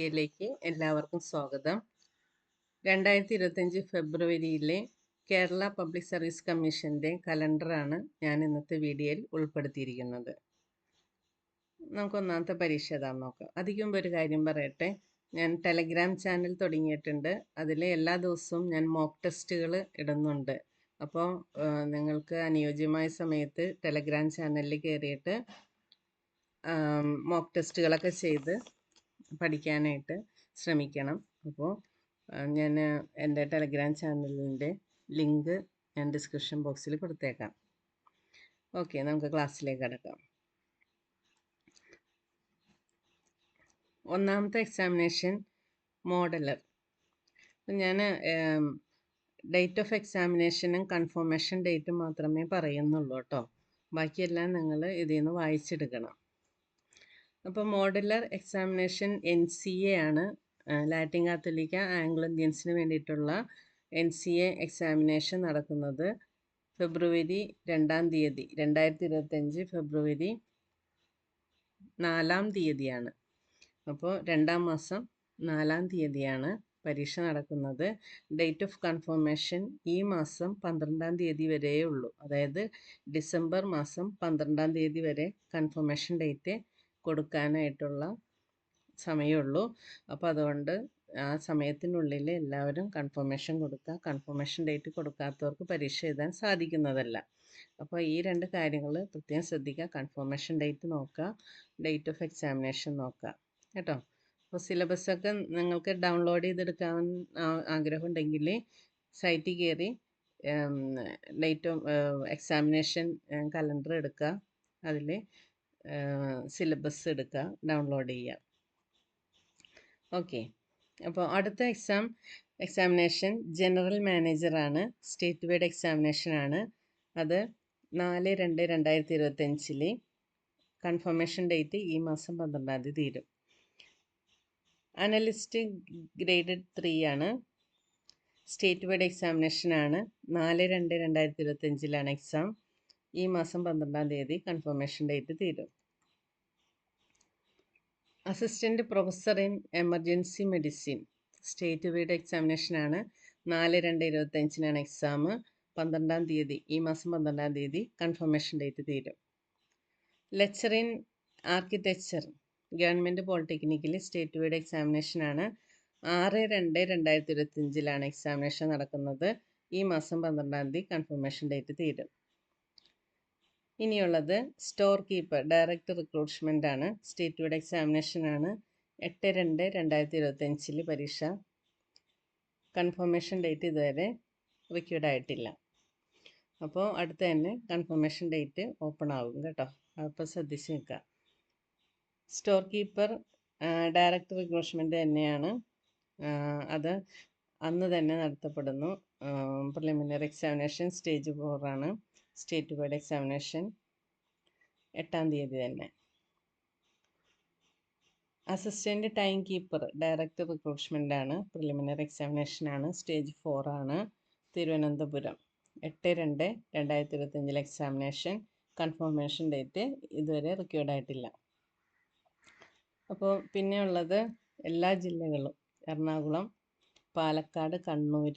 യിലേക്ക് എല്ലാവർക്കും സ്വാഗതം. 2025 ഫെബ്രുവരിയിലെ കേരള പബ്ലിക് സർവീസ് കമ്മീഷൻ്റെ കലണ്ടറാണ് ഞാൻ ഇന്നത്തെ വീഡിയോയിൽ ഉൾപ്പെടുത്തിയിരിക്കുന്നത്. നമുക്ക് ഒന്നാമത്തെ പരീക്ഷ ഏതാണെന്ന് നോക്കാം. അതിന് മുമ്പ് ഒരു കാര്യം പറയട്ടെ. ഞാൻ ടെലഗ്രാം ചാനൽ തുടങ്ങിയിട്ടുണ്ട്. അതിൽ എല്ലാ ദിവസവും ഞാൻ മോക്ക് ടെസ്റ്റുകൾ ഇടുന്നുണ്ട്. അപ്പോൾ നിങ്ങൾക്ക് അനുയോജ്യമായ സമയത്ത് ടെലഗ്രാം ചാനലിൽ കയറിയിട്ട് മോക്ക് ടെസ്റ്റുകളൊക്കെ ചെയ്ത് പഠിക്കാനായിട്ട് ശ്രമിക്കണം. അപ്പോൾ ഞാൻ എൻ്റെ ടെലഗ്രാം ചാനലിൻ്റെ ലിങ്ക് ഞാൻ ഡിസ്ക്രിപ്ഷൻ ബോക്സിൽ കൊടുത്തേക്കാം. ഓക്കെ, നമുക്ക് ക്ലാസ്സിലേക്ക് കടക്കാം. ഒന്നാമത്തെ എക്സാമിനേഷൻ മോഡലർ. ഞാൻ ഡേറ്റ് ഓഫ് എക്സാമിനേഷനും കൺഫർമേഷൻ ഡേറ്റും മാത്രമേ പറയുന്നുള്ളൂ കേട്ടോ. ബാക്കിയെല്ലാം നിങ്ങൾ ഇതിൽ നിന്ന് വായിച്ചെടുക്കണം. അപ്പോൾ മോഡുലർ എക്സാമിനേഷൻ NCA ആണ്. ലാറ്റിൻ കാത്തോലിക്ക ആംഗ്ലോ ഇന്ത്യൻസിന് വേണ്ടിയിട്ടുള്ള NCA എക്സാമിനേഷൻ നടക്കുന്നത് ഫെബ്രുവരി 2-ാം തീയതി 2025 ഫെബ്രുവരി 4-ാം തീയതിയാണ്. അപ്പോൾ 2-ാം മാസം 4-ാം തീയതിയാണ് പരീക്ഷ നടക്കുന്നത്. ഡേറ്റ് ഓഫ് കൺഫർമേഷൻ ഈ മാസം 12-ാം തീയതി വരെയേ ഉള്ളൂ. അതായത് ഡിസംബർ മാസം 12-ാം തീയതി വരെ കൺഫർമേഷൻ ഡേറ്റ് കൊടുക്കാനായിട്ടുള്ള സമയമുള്ളൂ. അപ്പോൾ അതുകൊണ്ട് ആ സമയത്തിനുള്ളിൽ എല്ലാവരും കൺഫർമേഷൻ കൊടുക്കുക. കൺഫർമേഷൻ ഡേറ്റ് കൊടുക്കാത്തവർക്ക് പരീക്ഷ എഴുതാൻ സാധിക്കുന്നതല്ല. അപ്പോൾ ഈ രണ്ട് കാര്യങ്ങൾ പ്രത്യേകം ശ്രദ്ധിക്കുക. കൺഫർമേഷൻ ഡേറ്റ് നോക്കുക, ഡേറ്റ് ഓഫ് എക്സാമിനേഷൻ നോക്കുക കേട്ടോ. അപ്പോൾ സിലബസൊക്കെ നിങ്ങൾക്ക് ഡൗൺലോഡ് ചെയ്തെടുക്കാൻ ആഗ്രഹമുണ്ടെങ്കിൽ സൈറ്റിൽ കയറി ഡേറ്റ് ഓഫ് എക്സാമിനേഷൻ കലണ്ടർ എടുക്കുക. അതിൽ സിലബസ് എടുക്കുക, ഡൗൺലോഡ് ചെയ്യുക. ഓക്കെ, അപ്പോൾ അടുത്ത എക്സാമിനേഷൻ ജനറൽ മാനേജറാണ്. സ്റ്റേറ്റ് വൈഡ് എക്സാമിനേഷനാണ്. അത് 4/2/2025 കൺഫർമേഷൻ ഡേറ്റ് ഈ മാസം 12-ാം തീയതി തീരും. അനലിസ്റ്റ് ഗ്രേഡഡ് 3 ആണ്. സ്റ്റേറ്റ് വൈഡ് എക്സാമിനേഷനാണ്. 4/2/2025 എക്സാം. ഈ മാസം 12-ാം തീയതി കൺഫർമേഷൻ ഡേറ്റ് തീരും. Assistant professor in emergency medicine state wide എക്സാമിനേഷനാണ്. 4/2/25 എക്സാം. 12-ാം തീയതി ഈ മാസം 12-ാം തീയതി കൺഫർമേഷൻ ഡേറ്റ് തീരും. ലെക്ചർ ഇൻ ആർക്കിടെക്ചർ ഗവൺമെൻറ് പോളിടെക്നിക്കിൽ സ്റ്റേറ്റ് വൈഡ് എക്സാമിനേഷനാണ്. 6/2/2025 എക്സാമിനേഷൻ നടക്കുന്നത്. ഈ മാസം 12-ാം തീയതി കൺഫർമേഷൻ ഡേറ്റ് തീരും. ഇനിയുള്ളത് സ്റ്റോർ കീപ്പർ ഡയറക്റ്റ് റിക്രൂട്ട്മെൻ്റ് ആണ്. സ്റ്റേറ്റ് വൈഡ് എക്സാമിനേഷനാണ്. 8/2/2025 പരീക്ഷ. കൺഫർമേഷൻ ഡേറ്റ് ഇതുവരെ റിക്വയർഡ് ആയിട്ടില്ല. അപ്പോൾ അടുത്ത് തന്നെ കൺഫർമേഷൻ ഡേറ്റ് ഓപ്പൺ ആകും കേട്ടോ. അപ്പോൾ ശ്രദ്ധിച്ച് നിൽക്കുക. സ്റ്റോർ കീപ്പർ ഡയറക്റ്റ് റിക്രൂട്ട്മെൻറ്റ് തന്നെയാണ്. അത് അന്ന് തന്നെ നടത്തപ്പെടുന്നു. പ്രിലിമിനറി എക്സാമിനേഷൻ സ്റ്റേജ് 4 ആണ്. സ്റ്റേറ്റ് വൈഡ് എക്സാമിനേഷൻ 8-ാം തീയതി തന്നെ. Assistant time keeper direct recruitment ആണ്. പ്രിലിമിനറി എക്സാമിനേഷനാണ്. സ്റ്റേജ് 4 ആണ്. തിരുവനന്തപുരം 8/2/2025 എക്സാമിനേഷൻ. കൺഫർമേഷൻ ഡേറ്റ് ഇതുവരെ റിക്വയർഡ് ആയിട്ടില്ല. അപ്പോൾ പിന്നെ ഉള്ളത് എല്ലാ ജില്ലകളും എറണാകുളം, പാലക്കാട്, കണ്ണൂർ,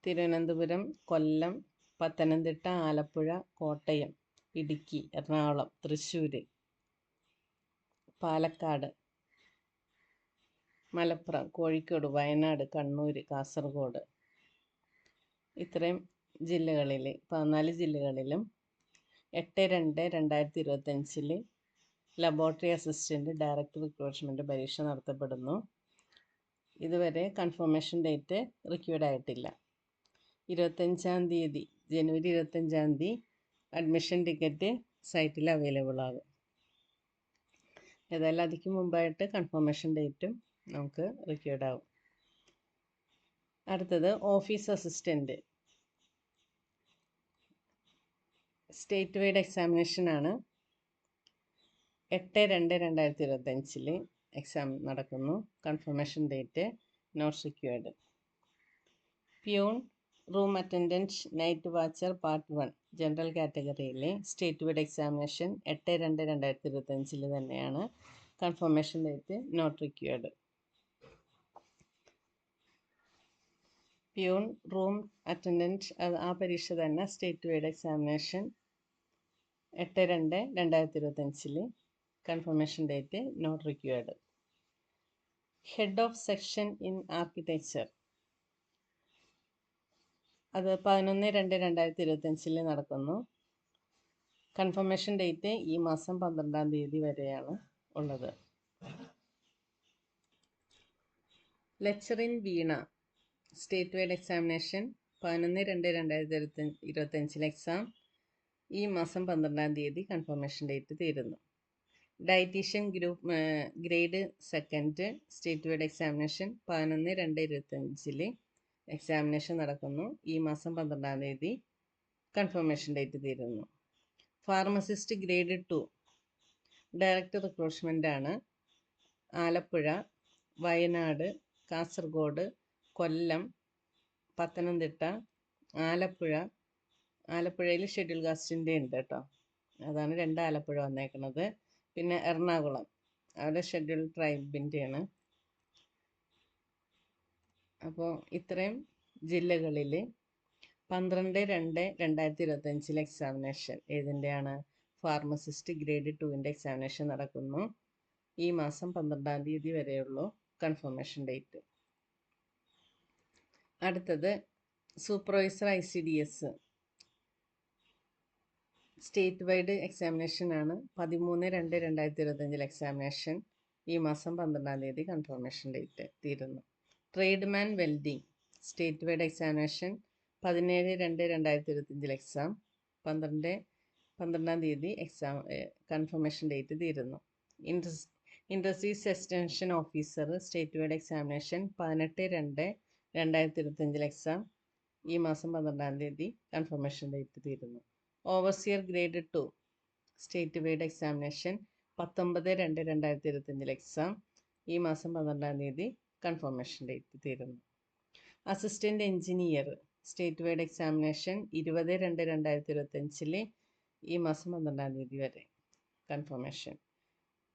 തിരുവനന്തപുരം, കൊല്ലം, പത്തനംതിട്ട, ആലപ്പുഴ, കോട്ടയം, ഇടുക്കി, എറണാകുളം, തൃശ്ശൂർ, പാലക്കാട്, മലപ്പുറം, കോഴിക്കോട്, വയനാട്, കണ്ണൂർ, കാസർഗോഡ്, ഇത്രയും ജില്ലകളിൽ 14 ജില്ലകളിലും 8/2/2025 ലബോറട്ടറി അസിസ്റ്റൻറ്റ് ഡയറക്റ്റ് റിക്രൂട്ട്മെൻറ്റ് പരീക്ഷ നടത്തപ്പെടുന്നു. ഇതുവരെ കൺഫർമേഷൻ ഡേറ്റ് റിക്വയർഡ് ആയിട്ടില്ല. 25-ാം തീയതി ജനുവരി 25-ാം തീയതി അഡ്മിഷൻ ടിക്കറ്റ് സൈറ്റിൽ അവൈലബിൾ ആകും. ഏതായാലും അതിക്ക് മുമ്പായിട്ട് കൺഫർമേഷൻ ഡേറ്റും നമുക്ക് റിക്വയർഡ് ആകും. അടുത്തത് ഓഫീസ് അസിസ്റ്റൻറ്റ് സ്റ്റേറ്റ് വൈഡ് എക്സാമിനേഷനാണ്. 8/2/2025 എക്സാം നടക്കുന്നു. Confirmation date not required. Peon, room attendant, night watcher part 1 general കാറ്റഗറിയിലെ സ്റ്റേറ്റ് വൈഡ് എക്സാമിനേഷൻ 8/2/2025 തന്നെയാണ്. Confirmation date not required. Peon room attendant ആ പരീക്ഷ തന്നെ, state wide examination 8/2/2025. Confirmation date not required. Head of section in architecture, അത് 11/2/2025 നടക്കുന്നു. Confirmation date ഈ മാസം 12-ാം തീയതി വരെയാണ് ഉള്ളത്. ലെക്ചർ ഇൻ വീണ സ്റ്റേറ്റ് വൈഡ് എക്സാമിനേഷൻ 11/2/2025 എക്സാം ഈ മാസം 12-ാം തീയതി കൺഫർമേഷൻ ഡേറ്റ് തീരുന്നു. Dietitian group grade 2 state wide examination 11/2/25 examination നടക്കുന്നു. ഈ മാസം 12-ാം തീയതി കൺഫർമേഷൻ ഡേറ്റ് തീരുന്നു. ഫാർമസിസ്റ്റ് ഗ്രേഡ് 2 ഡയറക്റ്റ് റിക്രൂട്ട്മെൻ്റ് ആണ്. ആലപ്പുഴ, വയനാട്, കാസർഗോഡ്, കൊല്ലം, പത്തനംതിട്ട, ആലപ്പുഴയിൽ ഷെഡ്യൂൾ കാസ്റ്റിൻ്റെ ഉണ്ട് കേട്ടോ, അതാണ് 2 ആലപ്പുഴ വന്നേക്കുന്നത്. പിന്നെ എറണാകുളം, അവിടെ ഷെഡ്യൂൾ ട്രൈബിൻ്റെയാണ്. അപ്പോൾ ഇത്രയും ജില്ലകളിൽ 12/2/2025 എക്സാമിനേഷൻ ഏതിൻ്റെയാണ്? ഫാർമസിസ്റ്റ് ഗ്രേഡ് 2 എക്സാമിനേഷൻ നടക്കുന്നു. ഈ മാസം 12-ാം തീയതി വരെയുള്ളൂ കൺഫർമേഷൻ ഡേറ്റ്. അടുത്തത് supervisor ICDS state wide examination ആണ്. 13/2/2025 എക്സാമിനേഷൻ ഈ മാസം 12-ാം തീയതി കൺഫർമേഷൻ ഡേറ്റ് തീരുന്നു. Tradesman welding state wide examination 17/2/2025 exam 12-ാം തീയതി എക്സാം കൺഫർമേഷൻ ഡേറ്റ് തീരുന്നു. Industries extension officer state wide examination 18/2/2025 exam ഈ മാസം 12-ാം തീയതി കൺഫർമേഷൻ ഡേറ്റ് തീരുന്നു. Overseer grade 2 state wide examination 19/2/2025 exam ഈ മാസം 12-ാം തീയതി കൺഫർമേഷൻ ഡേറ്റ് തീരുന്നു. Assistant engineer state wide examination 20/2/2025 ഈ മാസം 12-ാം തീയതി വരെ കൺഫർമേഷൻ.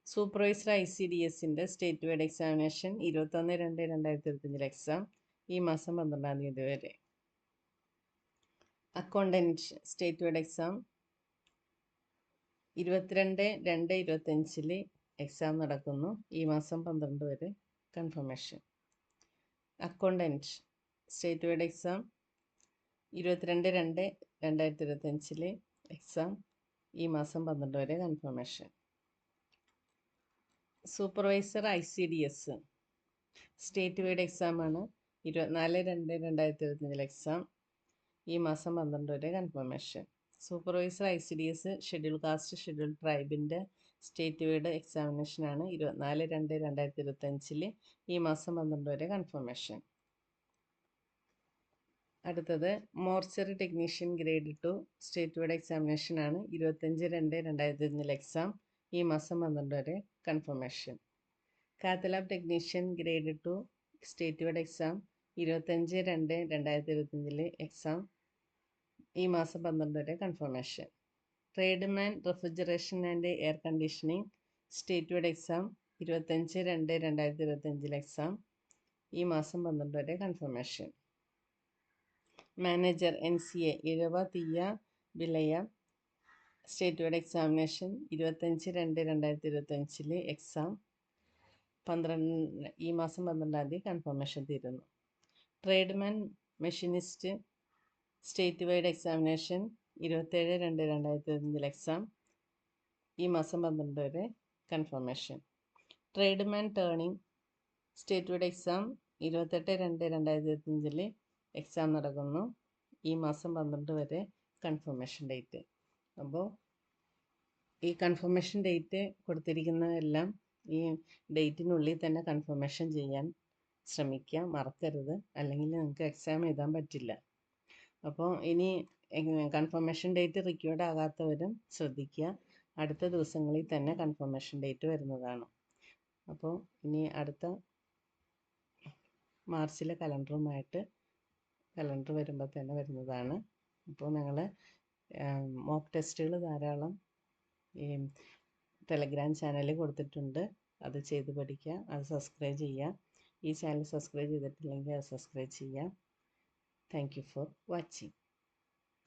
സൂപ്പർവൈസർ ICDSൻ്റെ സ്റ്റേറ്റ് വൈഡ് എക്സാമിനേഷൻ 21/2/2025 എക്സാം ഈ മാസം 12-ാം തീയതി വരെ. Accountant state wide exam 22/2/2025 exam നടക്കുന്നു. ഈ മാസം 12 വരെ confirmation. Accountant state wide exam 22/2/2025 exam ഈ മാസം 12 വരെ confirmation. Supervisor ICDS state wide exam ആണ്. 24/2/2025 എക്സാം ഈ മാസം 12 വരെ confirmation. Supervisor ICDS schedule caste schedule ട്രൈബിൻ്റെ സ്റ്റേറ്റ് വൈഡ് എക്സാമിനേഷനാണ്. 24/2/2025 ഈ മാസം 12 വരെ കൺഫർമേഷൻ. അടുത്തത് mortuary technician grade 2 state wide എക്സാമിനേഷനാണ്. 25/2/2025 എക്സാം ഈ മാസം 12 വരെ confirmation. Cath lab technician grade 2 state wide exam 25/2/2025 exam ഈ മാസം 12 വരെ confirmation. Tradesman refrigeration and air conditioning state wide exam 25/2/2025 exam ഈ മാസം 12 വരെ confirmation. Manager NCA Ezhava Thiyya വിളയ സ്റ്റേറ്റ് വൈഡ് എക്സാമിനേഷൻ 25/2/2025 എക്സാം ഈ മാസം 12-ാം തീയതി കൺഫർമേഷൻ തീരുന്നു. Tradesman machinist state wide examination 27/2/2025 exam ഈ മാസം 12 വരെ confirmation. Tradesman turning state wide exam 28/2/2025 exam നടക്കുന്നു. ഈ മാസം 12 വരെ കൺഫർമേഷൻ ഡേറ്റ്. അപ്പോൾ ഈ കൺഫർമേഷൻ ഡേറ്റ് കൊടുത്തിരിക്കുന്നതെല്ലാം ഈ ഡേറ്റിനുള്ളിൽ തന്നെ കൺഫർമേഷൻ ചെയ്യാൻ ശ്രമിക്കുക, മറക്കരുത്, അല്ലെങ്കിൽ നിങ്ങൾക്ക് എക്സാം എഴുതാൻ പറ്റില്ല. അപ്പോൾ ഇനി കൺഫർമേഷൻ ഡേറ്റ് റിക്വയർഡ് ആകാത്തവരും ശ്രദ്ധിക്കുക, അടുത്ത ദിവസങ്ങളിൽ തന്നെ കൺഫർമേഷൻ ഡേറ്റ് വരുന്നതാണ്. അപ്പോൾ ഇനി അടുത്ത മാർച്ചിലെ കലണ്ടറുമായിട്ട് കലണ്ടർ വരുമ്പോൾ തന്നെ വരുന്നതാണ്. അപ്പോൾ ഞങ്ങൾ മോക്ക് ടെസ്റ്റുകൾ ധാരാളം ഈ ടെലഗ്രാം ചാനലിൽ കൊടുത്തിട്ടുണ്ട്. അത് ചെയ്ത് പഠിക്കുക. അത് സബ്സ്ക്രൈബ് ചെയ്യുക. ഈ ചാനൽ സബ്സ്ക്രൈബ് ചെയ്തിട്ടില്ലെങ്കിൽ അത് സബ്സ്ക്രൈബ് ചെയ്യുക. Thank you for watching.